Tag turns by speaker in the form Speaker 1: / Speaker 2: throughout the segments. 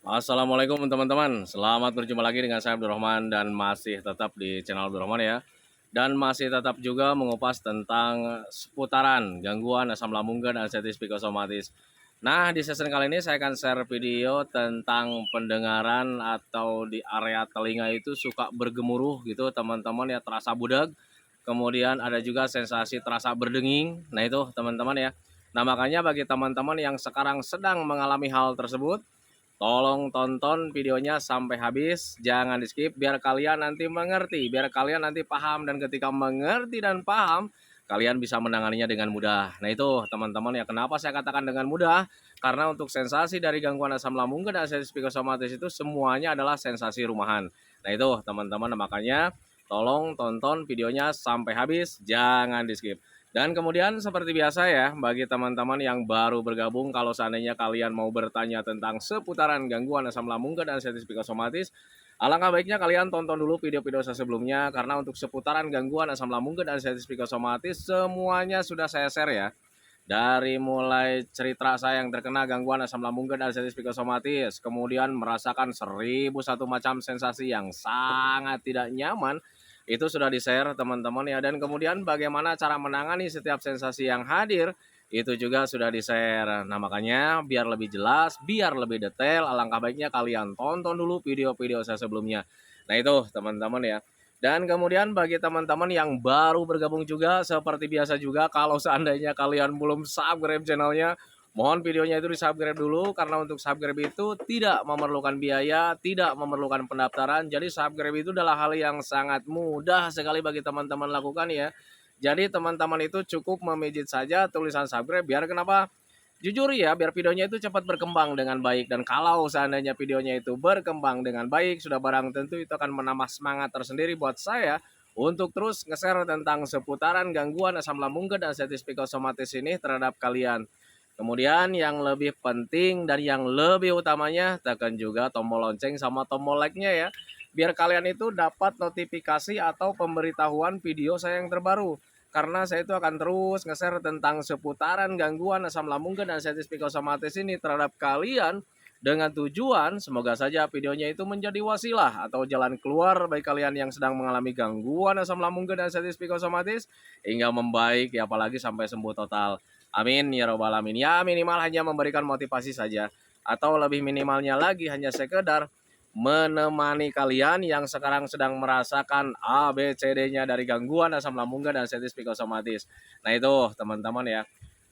Speaker 1: Assalamualaikum teman-teman, selamat berjumpa lagi dengan saya Abdurrahman dan masih tetap di channel Abdurrahman ya. Dan masih tetap juga mengupas tentang seputaran gangguan asam lambung dan anxiety psikosomatis. Nah, di sesi kali ini saya akan share video tentang pendengaran atau di area telinga itu suka bergemuruh gitu teman-teman ya, terasa budak. Kemudian ada juga sensasi terasa berdenging. Nah itu teman-teman ya. Nah makanya bagi teman-teman yang sekarang sedang mengalami hal tersebut, tolong tonton videonya sampai habis, jangan di skip biar kalian nanti mengerti, biar kalian nanti paham dan ketika mengerti dan paham, kalian bisa menanganinya dengan mudah. Nah itu teman-teman ya, kenapa saya katakan dengan mudah? Karena untuk sensasi dari gangguan asam lambung dan anxiety psikosomatis itu semuanya adalah sensasi rumahan. Nah itu teman-teman, makanya tolong tonton videonya sampai habis, jangan di skip. Dan kemudian seperti biasa ya, bagi teman-teman yang baru bergabung, kalau seandainya kalian mau bertanya tentang seputaran gangguan asam lambung dan anxiety psikosomatis, alangkah baiknya kalian tonton dulu video-video saya sebelumnya, karena untuk seputaran gangguan asam lambung dan anxiety psikosomatis semuanya sudah saya share ya. Dari mulai cerita saya yang terkena gangguan asam lambung dan anxiety psikosomatis, kemudian merasakan 1001 macam sensasi yang sangat tidak nyaman, itu sudah di-share teman-teman ya. Dan kemudian bagaimana cara menangani setiap sensasi yang hadir, itu juga sudah di-share. Nah makanya biar lebih jelas, biar lebih detail, alangkah baiknya kalian tonton dulu video-video saya sebelumnya. Nah itu teman-teman ya. Dan kemudian bagi teman-teman yang baru bergabung juga, seperti biasa juga, kalau seandainya kalian belum subscribe channelnya, mohon videonya itu di-subscribe dulu, karena untuk subscribe itu tidak memerlukan biaya, tidak memerlukan pendaftaran. Jadi subscribe itu adalah hal yang sangat mudah sekali bagi teman-teman lakukan ya. Jadi teman-teman itu cukup memijit saja tulisan subscribe, biar kenapa? Jujur ya, biar videonya itu cepat berkembang dengan baik. Dan kalau seandainya videonya itu berkembang dengan baik, sudah barang tentu itu akan menambah semangat tersendiri buat saya untuk terus nge-share tentang seputaran gangguan asam lambung dan anxiety psikosomatis ini terhadap kalian. Kemudian yang lebih penting dan yang lebih utamanya, tekan juga tombol lonceng sama tombol like-nya ya. Biar kalian itu dapat notifikasi atau pemberitahuan video saya yang terbaru. Karena saya itu akan terus nge-share tentang seputaran gangguan asam lambung dan anxiety psikosomatis ini terhadap kalian, dengan tujuan semoga saja videonya itu menjadi wasilah atau jalan keluar bagi kalian yang sedang mengalami gangguan asam lambung dan anxiety psikosomatis hingga membaik ya, apalagi sampai sembuh total. Amin ya robbal alamin. Ya minimal hanya memberikan motivasi saja, atau lebih minimalnya lagi hanya sekedar menemani kalian yang sekarang sedang merasakan ABCD-nya dari gangguan asam lambung dan anxiety psikosomatis. Nah itu teman-teman ya.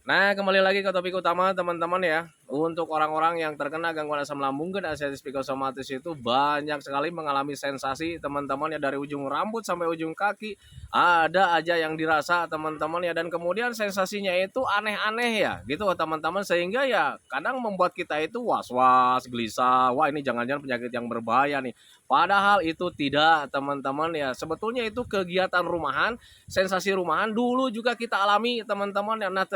Speaker 1: Nah, kembali lagi ke topik utama teman-teman ya. Untuk orang-orang yang terkena gangguan asam lambung dan anxiety psikosomatis itu banyak sekali mengalami sensasi teman-teman ya, dari ujung rambut sampai ujung kaki. Ada aja yang dirasa teman-teman ya, dan kemudian sensasinya itu aneh-aneh ya gitu teman-teman, sehingga ya kadang membuat kita itu was-was, gelisah. Wah, ini jangan-jangan penyakit yang berbahaya nih. Padahal itu tidak teman-teman ya. Sebetulnya itu kegiatan rumahan, sensasi rumahan dulu juga kita alami teman-teman ya. Nah,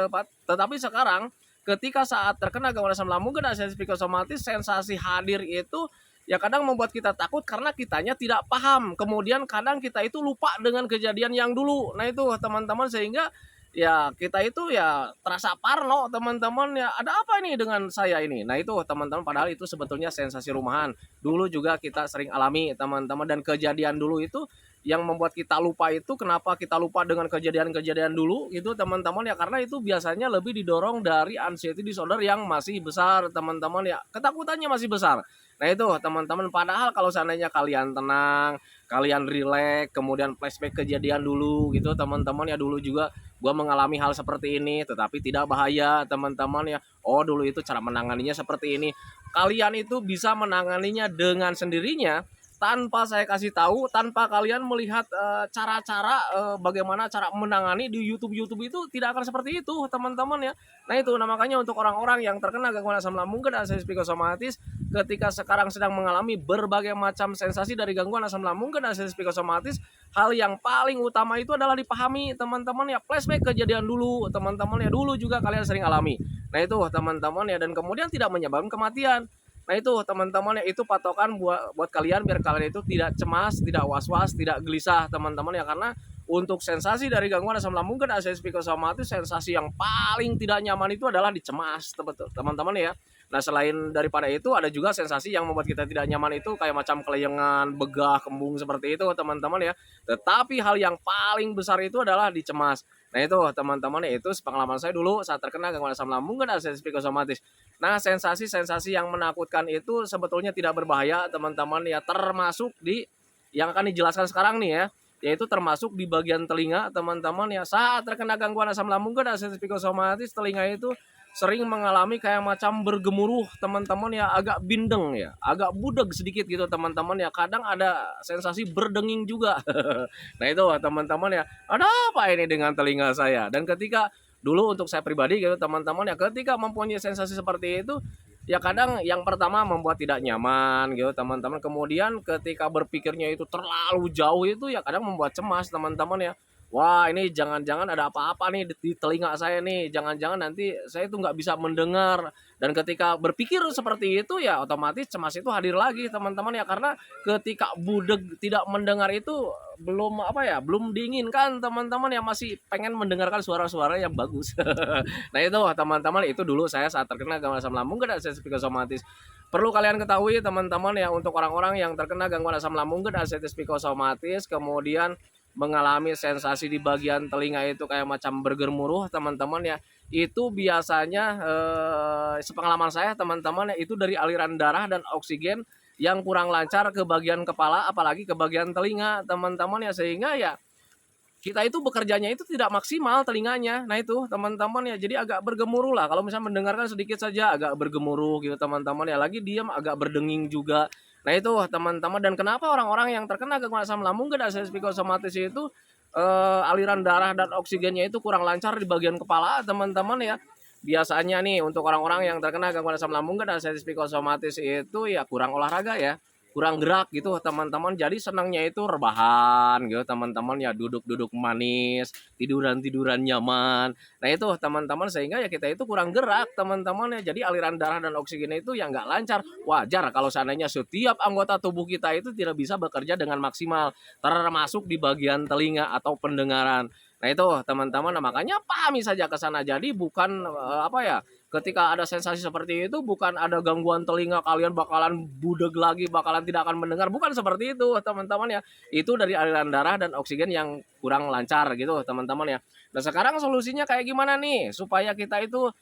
Speaker 1: tetapi sekarang ketika saat terkena gangguan asam lambung dan anxiety psikosomatis, sensasi hadir itu ya kadang membuat kita takut karena kitanya tidak paham. Kemudian kadang kita itu lupa dengan kejadian yang dulu. Nah itu teman-teman, sehingga ya kita itu ya terasa parno teman-teman ya, ada apa ini dengan saya ini. Nah itu teman-teman, padahal itu sebetulnya sensasi rumahan. Dulu juga kita sering alami teman-teman, dan kejadian dulu itu yang membuat kita lupa itu, kenapa kita lupa dengan kejadian-kejadian dulu itu teman-teman ya, karena itu biasanya lebih didorong dari anxiety disorder yang masih besar teman-teman ya, ketakutannya masih besar. Nah itu teman-teman, padahal kalau seandainya kalian tenang, kalian rileks, kemudian flashback kejadian dulu gitu teman-teman ya, dulu juga gua mengalami hal seperti ini tetapi tidak bahaya teman-teman ya. Oh dulu itu cara menanganinya seperti ini. Kalian itu bisa menanganinya dengan sendirinya tanpa saya kasih tahu, tanpa kalian melihat cara-cara bagaimana cara menangani di YouTube itu, tidak akan seperti itu teman-teman ya. Nah itu, nah makanya untuk orang-orang yang terkena gangguan asam lambung dan anxiety psikosomatis, ketika sekarang sedang mengalami berbagai macam sensasi dari gangguan asam lambung dan anxiety psikosomatis, hal yang paling utama itu adalah dipahami teman-teman ya, flashback kejadian dulu teman-teman ya, dulu juga kalian sering alami. Nah itu teman-teman ya, dan kemudian tidak menyebabkan kematian. Nah itu teman-teman ya, itu patokan buat kalian biar kalian itu tidak cemas, tidak was-was, tidak gelisah teman-teman ya, karena untuk sensasi dari gangguan asam lambung dan anxiety psikosomatis, sensasi yang paling tidak nyaman itu adalah dicemas teman-teman ya. Nah, selain daripada itu ada juga sensasi yang membuat kita tidak nyaman itu kayak macam kelayangan, begah, kembung seperti itu teman-teman ya. Tetapi hal yang paling besar itu adalah dicemas. Nah itu teman-teman ya, itu pengalaman saya dulu saat terkena gangguan asam lambung dan sensitif psikosomatis. Nah, sensasi-sensasi yang menakutkan itu sebetulnya tidak berbahaya teman-teman ya, termasuk di yang akan dijelaskan sekarang nih ya, yaitu termasuk di bagian telinga teman-teman ya. Saat terkena gangguan asam lambung dan sensitif psikosomatis, telinga itu sering mengalami kayak macam bergemuruh teman-teman ya, agak bindeng ya, agak budeg sedikit gitu teman-teman ya. Kadang ada sensasi berdenging juga. Nah itu teman-teman ya, ada apa ini dengan telinga saya? Dan ketika dulu untuk saya pribadi gitu teman-teman ya, ketika mempunyai sensasi seperti itu, ya kadang yang pertama membuat tidak nyaman gitu teman-teman. Kemudian ketika berpikirnya itu terlalu jauh itu ya kadang membuat cemas teman-teman ya. Wah ini jangan-jangan ada apa-apa nih di telinga saya nih, jangan-jangan nanti saya itu nggak bisa mendengar. Dan ketika berpikir seperti itu ya otomatis cemas itu hadir lagi teman-teman ya, karena ketika budeg tidak mendengar itu belum apa ya, belum diinginkan teman-teman ya, masih pengen mendengarkan suara-suara yang bagus. Nah itu teman-teman, itu dulu saya saat terkena gangguan asam lambung dan sensitif psikosomatis. Perlu kalian ketahui teman-teman ya, untuk orang-orang yang terkena gangguan asam lambung dan sensitif psikosomatis kemudian mengalami sensasi di bagian telinga itu kayak macam bergemuruh teman-teman ya, itu biasanya sepengalaman saya teman-teman ya, itu dari aliran darah dan oksigen yang kurang lancar ke bagian kepala apalagi ke bagian telinga teman-teman ya, sehingga ya kita itu bekerjanya itu tidak maksimal telinganya. Nah itu teman-teman ya, jadi agak bergemuruh lah kalau misalnya mendengarkan sedikit saja agak bergemuruh gitu teman-teman ya, lagi diam agak berdenging juga. Nah itu teman-teman, dan kenapa orang-orang yang terkena gangguan asam lambung dan sensitif psikosomatis itu aliran darah dan oksigennya itu kurang lancar di bagian kepala teman-teman ya. Biasanya nih untuk orang-orang yang terkena gangguan asam lambung dan sensitif psikosomatis itu ya kurang olahraga ya, kurang gerak gitu teman-teman. Jadi senangnya itu rebahan gitu teman-teman ya, duduk-duduk manis, tiduran-tiduran nyaman. Nah itu teman-teman, sehingga ya kita itu kurang gerak teman-teman ya. Jadi aliran darah dan oksigen itu ya nggak lancar. Wajar kalau seandainya setiap anggota tubuh kita itu tidak bisa bekerja dengan maksimal, termasuk di bagian telinga atau pendengaran. Nah itu teman-teman, nah, makanya pahami saja ke sana. Jadi bukan apa ya, ketika ada sensasi seperti itu bukan ada gangguan telinga kalian bakalan budeg lagi, bakalan tidak akan mendengar, bukan seperti itu teman-teman ya. Itu dari aliran darah dan oksigen yang kurang lancar gitu teman-teman ya. Nah sekarang solusinya kayak gimana nih supaya kita itu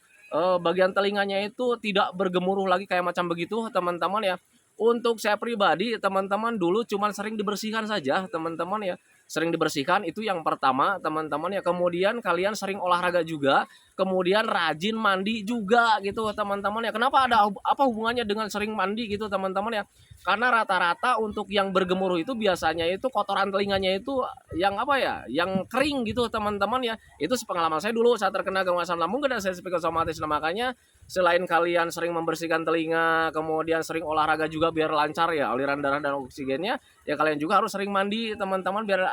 Speaker 1: bagian telinganya itu tidak bergemuruh lagi kayak macam begitu teman-teman ya. Untuk saya pribadi teman-teman, dulu cuman sering dibersihkan saja teman-teman ya, sering dibersihkan itu yang pertama teman-teman ya. Kemudian kalian sering olahraga juga, kemudian rajin mandi juga gitu teman-teman ya. Kenapa ada apa hubungannya dengan sering mandi gitu teman-teman ya? Karena rata-rata untuk yang bergemuruh itu biasanya itu kotoran telinganya itu yang apa ya, yang kering gitu teman-teman ya. Itu sepengalaman saya dulu saat terkena gangguan asam lambung dan sensitif psikosomatis. Nah makanya selain kalian sering membersihkan telinga, kemudian sering olahraga juga biar lancar ya aliran darah dan oksigennya, ya kalian juga harus sering mandi teman-teman biar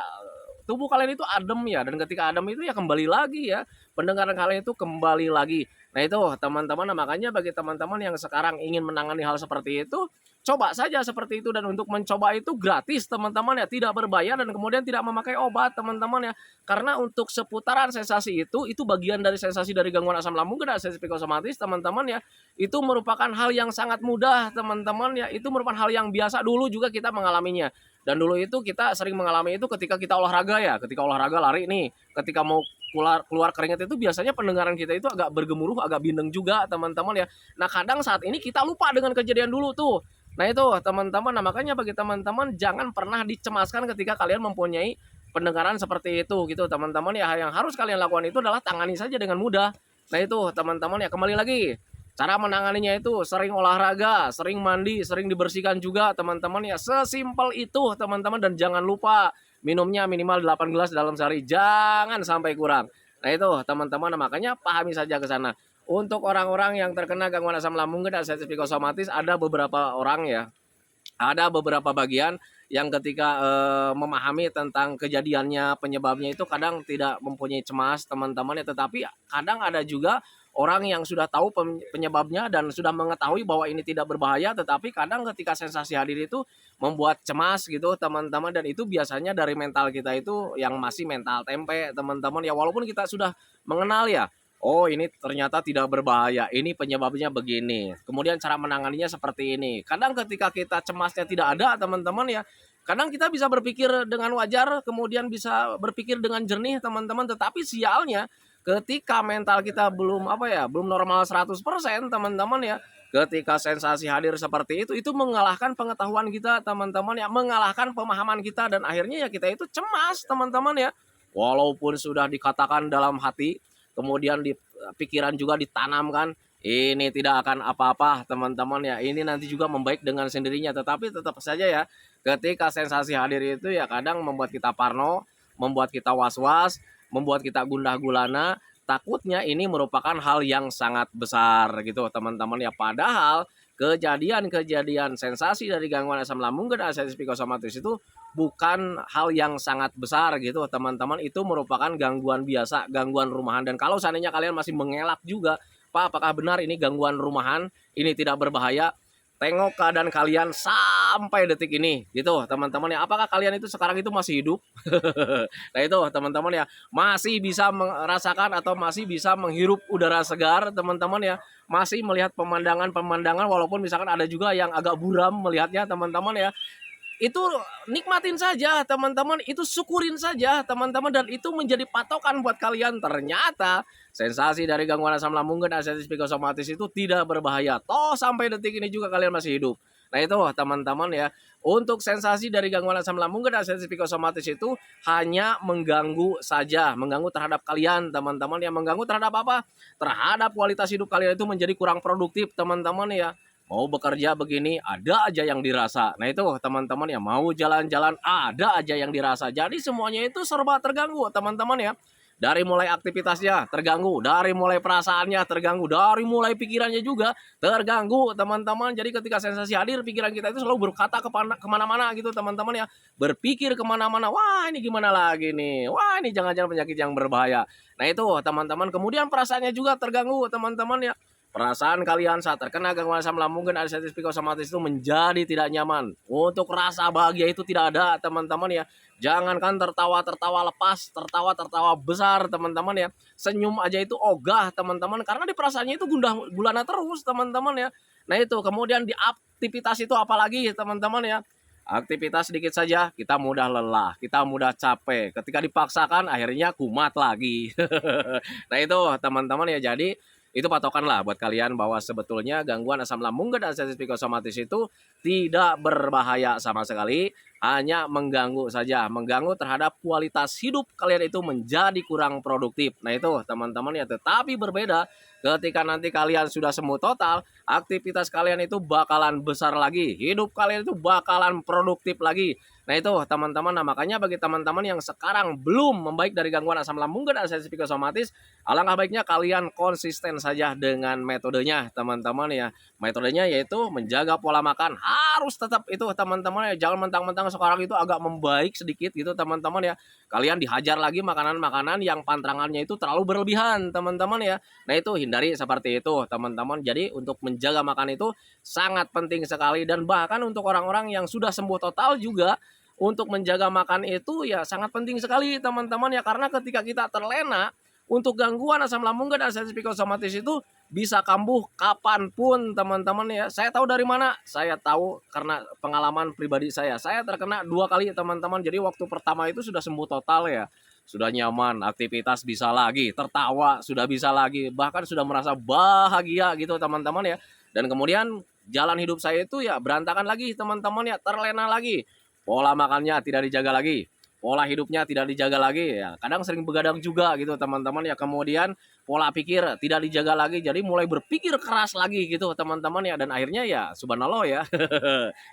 Speaker 1: tubuh kalian itu adem ya. Dan ketika adem itu ya kembali lagi ya, pendengaran kalian itu kembali lagi. Nah itu teman-teman, nah, makanya bagi teman-teman yang sekarang ingin menangani hal seperti itu, coba saja seperti itu. Dan untuk mencoba itu gratis teman-teman ya, tidak berbayar dan kemudian tidak memakai obat teman-teman ya. Karena untuk seputaran sensasi itu bagian dari sensasi dari gangguan asam lambung dan sensitif psikosomatis teman-teman ya. Itu merupakan hal yang sangat mudah teman-teman ya, itu merupakan hal yang biasa, dulu juga kita mengalaminya. Dan dulu itu kita sering mengalami itu ketika kita olahraga ya, ketika olahraga lari nih, ketika mau keluar keringat itu biasanya pendengaran kita itu agak bergemuruh, agak bindeng juga teman-teman ya. Nah kadang saat ini kita lupa dengan kejadian dulu tuh. Nah itu teman-teman, nah makanya bagi teman-teman jangan pernah dicemaskan ketika kalian mempunyai pendengaran seperti itu gitu teman-teman ya. Yang harus kalian lakukan itu adalah tangani saja dengan mudah. Nah itu teman-teman ya, kembali lagi cara menanganinya itu sering olahraga, sering mandi, sering dibersihkan juga teman-teman ya. Sesimpel itu teman-teman, dan jangan lupa minumnya minimal 8 gelas dalam sehari, jangan sampai kurang. Nah itu teman-teman, makanya pahami saja ke sana. Untuk orang-orang yang terkena gangguan asam lambung dan sensitif psikosomatis, ada beberapa orang ya, ada beberapa bagian yang ketika memahami tentang kejadiannya, penyebabnya itu kadang tidak mempunyai cemas teman-teman ya. Tetapi kadang ada juga orang yang sudah tahu penyebabnya dan sudah mengetahui bahwa ini tidak berbahaya, tetapi kadang ketika sensasi hadir itu membuat cemas gitu teman-teman. Dan itu biasanya dari mental kita itu yang masih mental tempe teman-teman ya. Walaupun kita sudah mengenal ya, oh ini ternyata tidak berbahaya, ini penyebabnya begini, kemudian cara menanganinya seperti ini. Kadang ketika kita cemasnya tidak ada teman-teman ya, kadang kita bisa berpikir dengan wajar, kemudian bisa berpikir dengan jernih teman-teman, tetapi sialnya ketika mental kita belum apa ya, belum normal 100% teman-teman ya, ketika sensasi hadir seperti itu mengalahkan pengetahuan kita teman-teman ya, mengalahkan pemahaman kita dan akhirnya ya kita itu cemas teman-teman ya. Walaupun sudah dikatakan dalam hati, kemudian di pikiran juga ditanamkan, ini tidak akan apa-apa teman-teman ya, ini nanti juga membaik dengan sendirinya, tetapi tetap saja ya ketika sensasi hadir itu ya kadang membuat kita parno, membuat kita was-was, membuat kita gundah gulana, takutnya ini merupakan hal yang sangat besar gitu teman-teman ya, padahal kejadian-kejadian sensasi dari gangguan asam lambung dan asam psikosomatis itu bukan hal yang sangat besar gitu teman-teman, itu merupakan gangguan biasa, gangguan rumahan. Dan kalau seandainya kalian masih mengelak juga, Pak apakah benar ini gangguan rumahan, ini tidak berbahaya, tengok keadaan kalian sampai detik ini gitu teman-teman ya, apakah kalian itu sekarang itu masih hidup? Nah itu teman-teman ya, masih bisa merasakan atau masih bisa menghirup udara segar teman-teman ya, masih melihat pemandangan-pemandangan, walaupun misalkan ada juga yang agak buram melihatnya teman-teman ya, itu nikmatin saja teman-teman, itu syukurin saja teman-teman, dan itu menjadi patokan buat kalian. Ternyata sensasi dari gangguan asam lambung dan asam psikosomatis itu tidak berbahaya, toh sampai detik ini juga kalian masih hidup. Nah itu teman-teman ya, untuk sensasi dari gangguan asam lambung dan asam psikosomatis itu hanya mengganggu saja, mengganggu terhadap kalian teman-teman ya, mengganggu terhadap apa? Terhadap kualitas hidup kalian itu menjadi kurang produktif teman-teman ya. Mau bekerja begini ada aja yang dirasa. Nah itu teman-teman ya, mau jalan-jalan ada aja yang dirasa. Jadi semuanya itu serba terganggu teman-teman ya. Dari mulai aktivitasnya terganggu, dari mulai perasaannya terganggu, dari mulai pikirannya juga terganggu teman-teman. Jadi ketika sensasi hadir, pikiran kita itu selalu berkata kemana-mana gitu teman-teman ya. Berpikir kemana-mana, wah ini gimana lagi nih, wah ini jangan-jangan penyakit yang berbahaya. Nah itu teman-teman, kemudian perasaannya juga terganggu teman-teman ya. Perasaan kalian saat terkena gangguan asam lambung dan asam psikosomatis itu menjadi tidak nyaman. Untuk rasa bahagia itu tidak ada teman-teman ya. Jangankan tertawa-tertawa lepas, tertawa-tertawa besar teman-teman ya. Senyum aja itu ogah teman-teman, karena di perasaannya itu gundah gulana terus teman-teman ya. Nah itu kemudian di aktivitas itu apalagi teman-teman ya. Aktivitas sedikit saja kita mudah lelah, kita mudah capek. Ketika dipaksakan akhirnya kumat lagi. Nah itu teman-teman ya, jadi itu patokan lah buat kalian bahwa sebetulnya gangguan asam lambung dan asam psikosomatis itu tidak berbahaya sama sekali, hanya mengganggu saja, mengganggu terhadap kualitas hidup kalian itu menjadi kurang produktif. Nah itu teman-teman ya, tetapi berbeda ketika nanti kalian sudah sembuh total, aktivitas kalian itu bakalan besar lagi, hidup kalian itu bakalan produktif lagi. Nah itu teman-teman, nah makanya bagi teman-teman yang sekarang belum membaik dari gangguan asam lambung dan asam psikosomatis, alangkah baiknya kalian konsisten saja dengan metodenya teman-teman ya. Metodenya yaitu menjaga pola makan, harus tetap itu teman-teman ya, jangan mentang-mentang sekarang itu agak membaik sedikit gitu teman-teman ya, kalian dihajar lagi makanan-makanan yang pantrangannya itu terlalu berlebihan teman-teman ya. Nah itu hindari seperti itu teman-teman. Jadi untuk menjaga makan itu sangat penting sekali, dan bahkan untuk orang-orang yang sudah sembuh total juga untuk menjaga makan itu ya sangat penting sekali teman-teman ya, karena ketika kita terlena untuk gangguan asam lambung dan asam psikosomatis itu bisa kambuh kapanpun teman-teman ya. Saya tahu dari mana? Saya tahu karena pengalaman pribadi saya terkena 2 kali teman-teman. Jadi waktu pertama itu sudah sembuh total ya, sudah nyaman, aktivitas bisa lagi, tertawa sudah bisa lagi, bahkan sudah merasa bahagia gitu teman-teman ya. Dan kemudian jalan hidup saya itu ya berantakan lagi teman-teman ya, terlena lagi, pola makannya tidak dijaga lagi, pola hidupnya tidak dijaga lagi ya, kadang sering begadang juga gitu teman-teman ya. Kemudian pola pikir tidak dijaga lagi, jadi mulai berpikir keras lagi gitu teman-teman ya, dan akhirnya ya subhanallah ya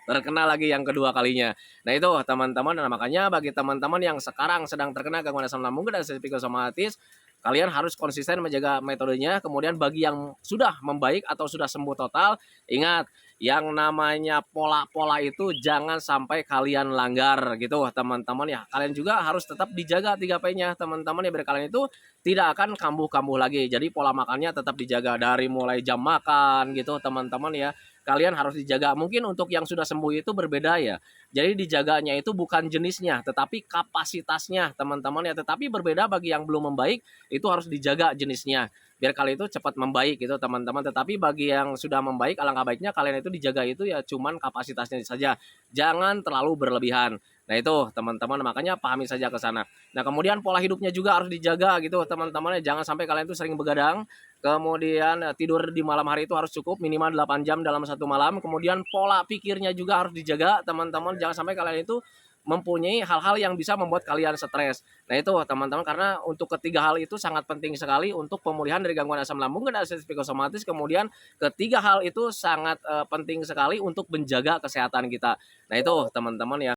Speaker 1: terkena lagi yang kedua kalinya. Nah itu teman-teman, nah makanya bagi teman-teman yang sekarang sedang terkena gangguan asam lambung dan psikosomatis, kalian harus konsisten menjaga metodenya. Kemudian bagi yang sudah membaik atau sudah sembuh total, ingat yang namanya pola-pola itu jangan sampai kalian langgar gitu teman-teman ya. Kalian juga harus tetap dijaga 3P-nya teman-teman ya, biar kalian itu tidak akan kambuh-kambuh lagi. Jadi pola makannya tetap dijaga dari mulai jam makan gitu teman-teman ya. Kalian harus dijaga. Mungkin untuk yang sudah sembuh itu berbeda ya. Jadi dijaganya itu bukan jenisnya tetapi kapasitasnya teman-teman ya. Tetapi berbeda bagi yang belum membaik, itu harus dijaga jenisnya. biar kalian itu cepat membaik gitu teman-teman. Tetapi bagi yang sudah membaik, alangkah baiknya kalian itu dijaga itu ya cuman kapasitasnya saja, jangan terlalu berlebihan. Nah itu teman-teman, makanya pahami saja ke sana. Nah kemudian pola hidupnya juga harus dijaga gitu teman-teman ya, jangan sampai kalian itu sering begadang. Kemudian tidur di malam hari itu harus cukup minimal 8 jam dalam satu malam. Kemudian pola pikirnya juga harus dijaga teman-teman, jangan sampai kalian itu mempunyai hal-hal yang bisa membuat kalian stres. Nah itu teman-teman, karena untuk ketiga hal itu sangat penting sekali untuk pemulihan dari gangguan asam lambung dan asam psikosomatis. Kemudian ketiga hal itu sangat penting sekali untuk menjaga kesehatan kita. Nah itu teman-teman ya.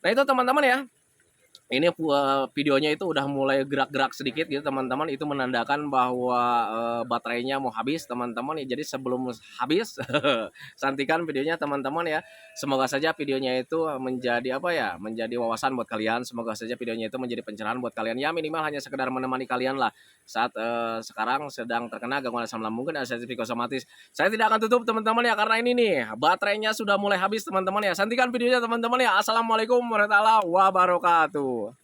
Speaker 1: Nah itu teman-teman ya, ini videonya itu udah mulai gerak-gerak sedikit gitu teman-teman, itu menandakan bahwa baterainya mau habis teman-teman ya. Jadi sebelum habis santikan videonya teman-teman ya. Semoga saja videonya itu menjadi apa ya, menjadi wawasan buat kalian. Semoga saja videonya itu menjadi pencerahan buat kalian ya, minimal hanya sekedar menemani kalian lah saat sekarang sedang terkena gangguan asam lambung dan sensitif psikosomatis. Saya tidak akan tutup teman-teman ya, karena ini nih baterainya sudah mulai habis teman-teman ya. Santikan videonya teman-teman ya. Assalamualaikum warahmatullahi wabarakatuh.